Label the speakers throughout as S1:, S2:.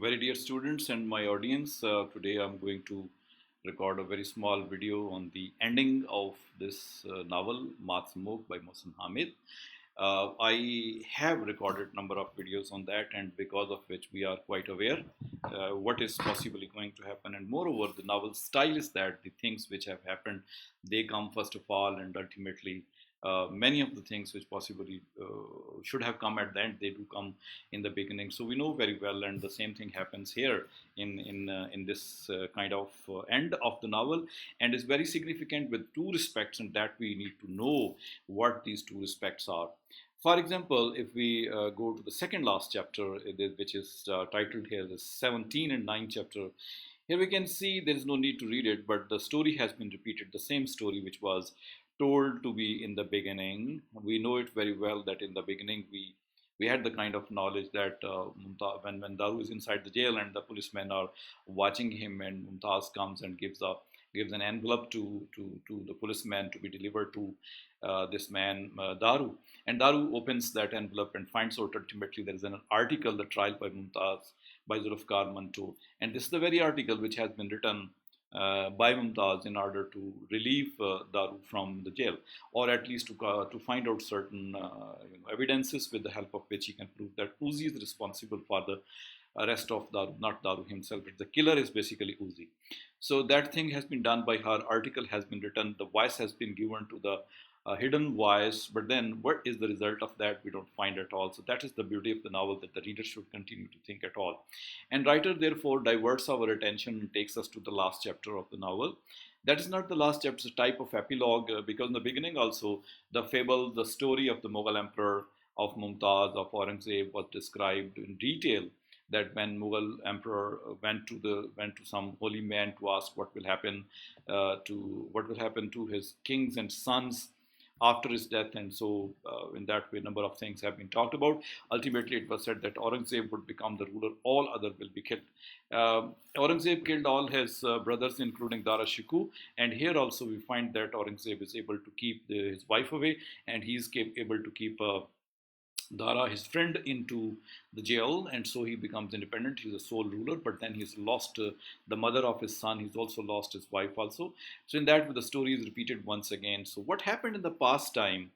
S1: Very dear students and my audience, today I'm going to record a very small video on the ending of this novel, Moth Smoke by Mohsin Hamid. I have recorded number of videos on that, and because of which we are quite aware what is possibly going to happen. And moreover, the novel style is that the things which have happened, they come first of all, and ultimately many of the things which possibly should have come at the end, they do come in the beginning. So we know very well, and the same thing happens here in this kind of end of the novel, and is very significant with two respects, and that we need to know what these two respects are. For example, if we go to the second last chapter, which is titled here the 17 and 9 chapter, here we can see there is no need to read it, but the story has been repeated, the same story which was told to be in the beginning. We know it very well that in the beginning we had the kind of knowledge that when Daru is inside the jail and the policemen are watching him, and Mumtaz comes and gives an envelope to the policeman to be delivered to this man Daru, and Daru opens that envelope and finds out ultimately there is an article, the trial by Mumtaz by Zulfikar Manto, and this is the very article which has been written by Mumtaz in order to relieve Daru from the jail, or at least to find out certain evidences with the help of which he can prove that Uzi is responsible for the arrest of Daru, not Daru himself. The killer is basically Uzi. So that thing has been done by her. Article has been written. The voice has been given to the hidden voice, but then what is the result of that, we don't find at all. So that is the beauty of the novel, that the reader should continue to think at all. And writer therefore diverts our attention and takes us to the last chapter of the novel. That is not the last chapter, it's a type of epilogue, because in the beginning also the fable, the story of the Mughal Emperor, of Mumtaz, of Aurangzeb was described in detail, that when Mughal emperor went to some holy man to ask what will happen to his kings and sons after his death. And so in that way, a number of things have been talked about. Ultimately, it was said that Aurangzeb would become the ruler, all other will be killed. Aurangzeb killed all his brothers, including Dara Shikoh, and here also we find that Aurangzeb is able to keep his wife away, and he is able to keep Dara, his friend, into the jail, and so he becomes independent. He's a sole ruler, but then he's lost the mother of his son. He's also lost his wife also. So in that way, the story is repeated once again. So what happened in the past time,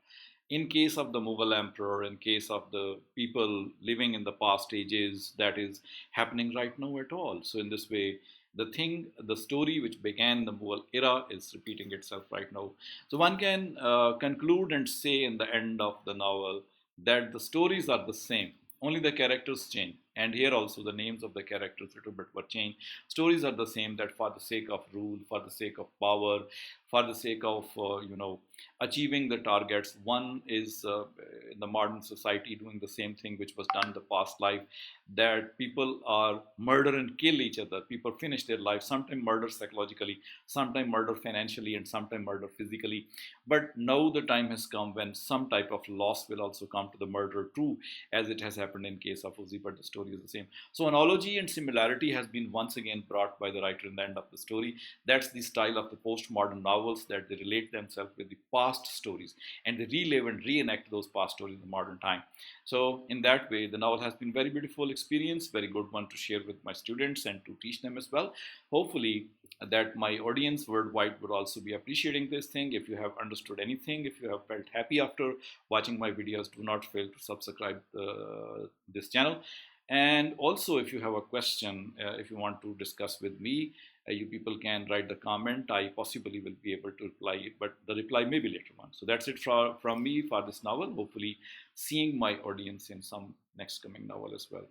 S1: in case of the Mughal emperor, in case of the people living in the past ages, that is happening right now at all. So in this way, the story which began in the Mughal era is repeating itself right now. So one can conclude and say in the end of the novel that the stories are the same, only the characters change. And here also the names of the characters little bit were changed. Stories are the same, that for the sake of rule, for the sake of power, for the sake of achieving the targets, one is in the modern society doing the same thing which was done in the past life, that people are murder and kill each other. People finish their life, sometimes murder psychologically, sometimes murder financially, and sometimes murder physically. But now the time has come when some type of loss will also come to the murderer too, as it has happened in case of Uzi, but the story is the same. So analogy and similarity has been once again brought by the writer in the end of the story. That's the style of the postmodern novels, that they relate themselves with the past stories and they relive and reenact those past stories in the modern time. So in that way, the novel has been very beautiful experience, very good one to share with my students and to teach them as well. Hopefully that my audience worldwide would also be appreciating this thing. If you have understood anything, if you have felt happy after watching my videos, do not fail to subscribe this channel. And also, if you have a question, if you want to discuss with me, you people can write the comment. I possibly will be able to reply it, but the reply may be later on. So that's it from me for this novel. Hopefully seeing my audience in some next coming novel as well.